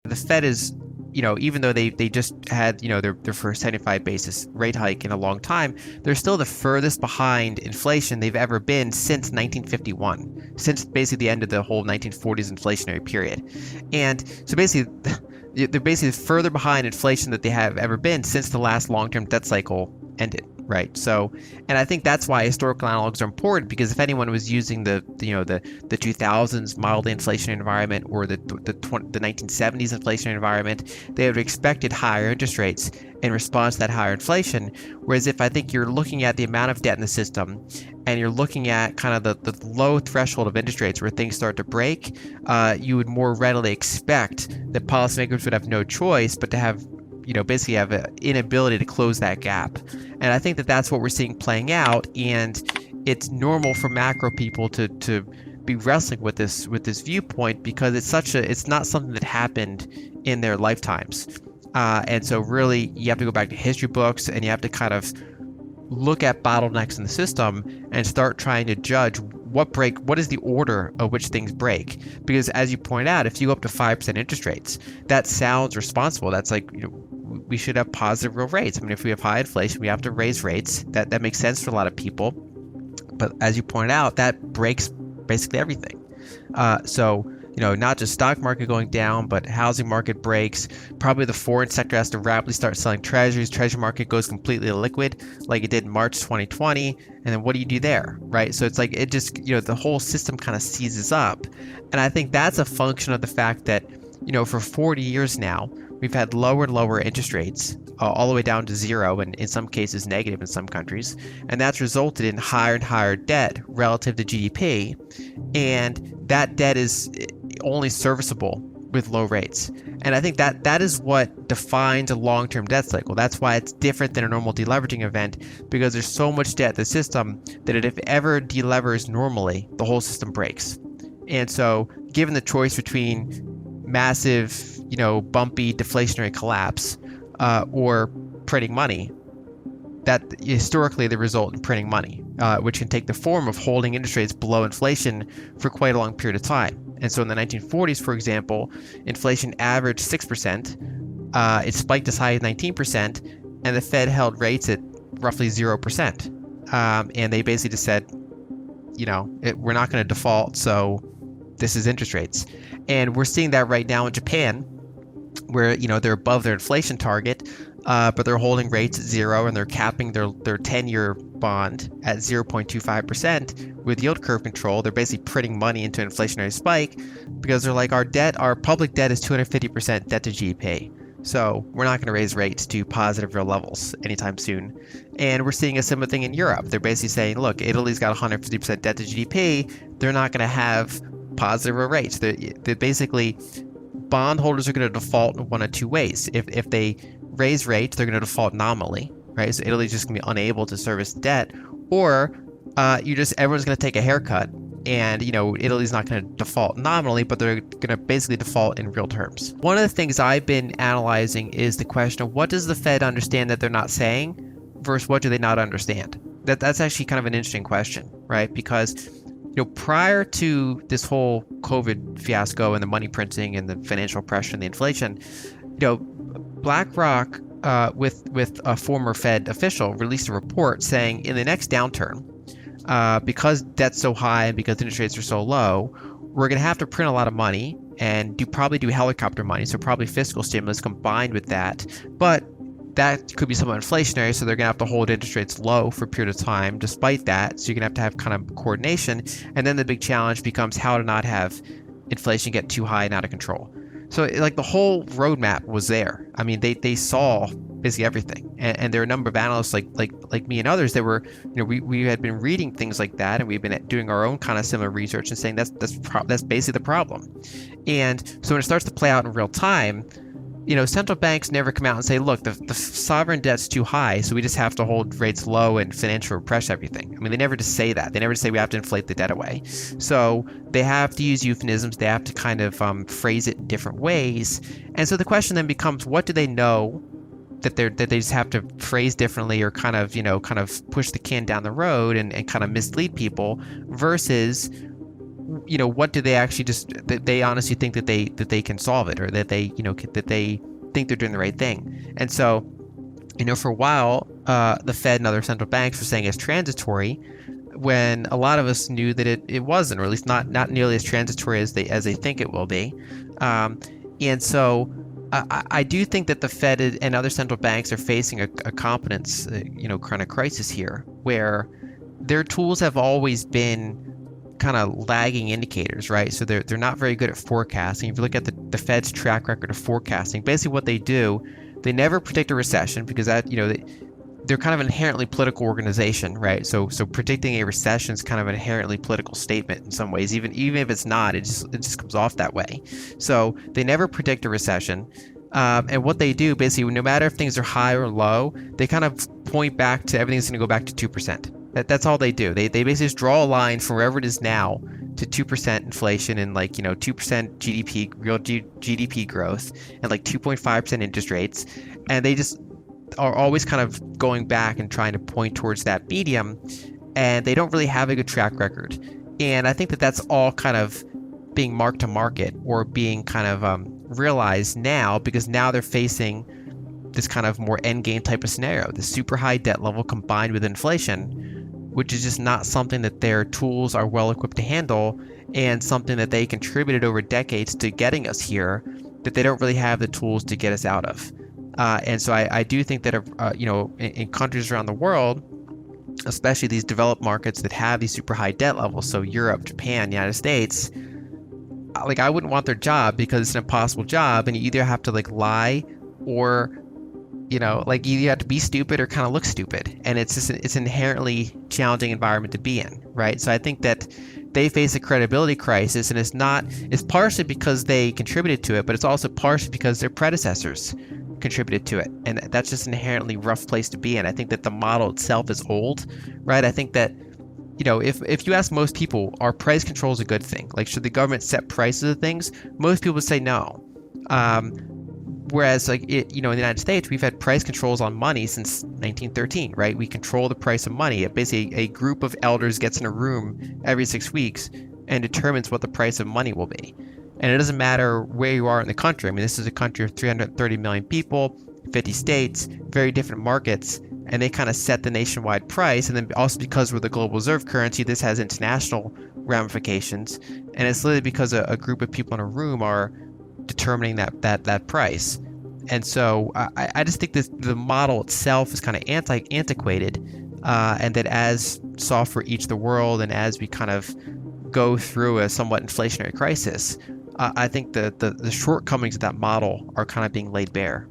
The Fed is, even though they just had, their first 75 basis rate hike in a long time, they're still the furthest behind inflation they've ever been since 1951, since basically the end of the whole 1940s inflationary period. And so basically, they're basically further behind inflation that they have ever been since the last long-term debt cycle ended. Right. So, and I think that's why historical analogs are important, because if anyone was using the 2000s mildly inflationary environment or the 1970s inflationary environment, they would have expected higher interest rates in response to that higher inflation. Whereas if I think you're looking at the amount of debt in the system and you're looking at kind of the low threshold of interest rates where things start to break, you would more readily expect that policymakers would have no choice but to have basically have an inability to close that gap. And I think that that's what we're seeing playing out. And it's normal for macro people to be wrestling with this viewpoint, because it's not something that happened in their lifetimes. And so really you have to go back to history books and you have to kind of look at bottlenecks in the system and start trying to judge what is the order of which things break. Because as you point out, if you go up to 5% interest rates, that sounds responsible. That's like, we should have positive real rates. I mean, if we have high inflation, we have to raise rates. That makes sense for a lot of people. But as you pointed out, that breaks basically everything. So, not just stock market going down, but housing market breaks. Probably the foreign sector has to rapidly start selling treasuries. Treasury market goes completely liquid like it did in March 2020. And then what do you do there, right? So it's like it just, the whole system kind of seizes up. And I think that's a function of the fact that, for 40 years now, we've had lower and lower interest rates, all the way down to zero, and in some cases negative in some countries. And that's resulted in higher and higher debt relative to GDP. And that debt is only serviceable with low rates. And I think that is what defines a long-term debt cycle. That's why it's different than a normal deleveraging event, because there's so much debt in the system that if it ever delevers normally, the whole system breaks. And so given the choice between massive, bumpy deflationary collapse or printing money, that historically they result in printing money, which can take the form of holding interest rates below inflation for quite a long period of time. And so in the 1940s, for example, inflation averaged 6%. It spiked as high as 19%, and the Fed held rates at roughly 0%. And they basically just said, we're not going to default, so this is interest rates. And we're seeing that right now in Japan, where they're above their inflation target, but they're holding rates at zero, and they're capping their 10-year bond at 0.25% with yield curve control. They're basically printing money into an inflationary spike, because they're like, our public debt is 250% debt to GDP. So we're not going to raise rates to positive real levels anytime soon. And we're seeing a similar thing in Europe. They're basically saying, look, Italy's got 150% debt to GDP. They're not going to have positive real rates. They're basically, bondholders are going to default in one of two ways. If they raise rates, they're going to default nominally, right? So Italy's just going to be unable to service debt, or everyone's going to take a haircut, and Italy's not going to default nominally, but they're going to basically default in real terms. One of the things I've been analyzing is the question of what does the Fed understand that they're not saying versus what do they not understand? That's actually kind of an interesting question, right? Because prior to this whole COVID fiasco and the money printing and the financial pressure and the inflation, BlackRock, with a former Fed official, released a report saying in the next downturn, because debt's so high and because interest rates are so low, we're going to have to print a lot of money and probably do helicopter money, so probably fiscal stimulus combined with that. But that could be somewhat inflationary, so they're going to have to hold interest rates low for a period of time despite that. So you're going to have kind of coordination. And then the big challenge becomes how to not have inflation get too high and out of control. So like the whole roadmap was there. I mean, they saw basically everything. And there are a number of analysts like me and others that were, we had been reading things like that, and we've been doing our own kind of similar research and saying that's basically the problem. And so when it starts to play out in real time, central banks never come out and say, look, the sovereign debt's too high, so we just have to hold rates low and financially repress everything. I mean, they never just say that. They never just say we have to inflate the debt away. So they have to use euphemisms. They have to kind of phrase it in different ways. And so the question then becomes, what do they know that they just have to phrase differently, or kind of push the can down the road and kind of mislead people, versus what do they actually that they honestly think that they can solve it, or that they, that they think they're doing the right thing. And so, for a while, the Fed and other central banks were saying it's transitory, when a lot of us knew that it wasn't, or at least not nearly as transitory as they think it will be. And so I do think that the Fed and other central banks are facing a competence, kind of crisis here, where their tools have always been kind of lagging indicators, right? So they're not very good at forecasting. If you look at the Fed's track record of forecasting, basically what they do, they never predict a recession, because that, they're kind of an inherently political organization, right? So predicting a recession is kind of an inherently political statement in some ways, even if it's not, it just comes off that way. So they never predict a recession. And what they do, basically, no matter if things are high or low, they kind of point back to everything's going to go back to 2%. That's all they do. They basically just draw a line from wherever it is now to 2% inflation and 2% GDP, real GDP growth, and 2.5% interest rates. And they just are always kind of going back and trying to point towards that medium, and they don't really have a good track record. And I think that that's all kind of being marked to market, or being kind of realized now, because now they're facing this kind of more end game type of scenario, the super high debt level combined with inflation, which is just not something that their tools are well equipped to handle, and something that they contributed over decades to getting us here, that they don't really have the tools to get us out of. And so I do think that, in countries around the world, especially these developed markets that have these super high debt levels, so Europe, Japan, United States, I wouldn't want their job, because it's an impossible job, and you either have to lie, or either you have to be stupid or kind of look stupid, and it's an inherently challenging environment to be in, right? So I think that they face a credibility crisis, and it's partially because they contributed to it, but it's also partially because their predecessors contributed to it, and that's just an inherently rough place to be in. I think that the model itself is old, right? I think that if you ask most people, are price controls a good thing? Should the government set prices of things? Most people would say no. Whereas in the United States, we've had price controls on money since 1913, right? We control the price of money. Basically, a group of elders gets in a room every 6 weeks and determines what the price of money will be. And it doesn't matter where you are in the country. I mean, this is a country of 330 million people, 50 states, very different markets, and they kind of set the nationwide price. And then also, because we're the global reserve currency, this has international ramifications. And it's literally because a group of people in a room are determining that price. And so I just think the model itself is kind of antiquated, and that as software eats the world, and as we kind of go through a somewhat inflationary crisis, I think the shortcomings of that model are kind of being laid bare.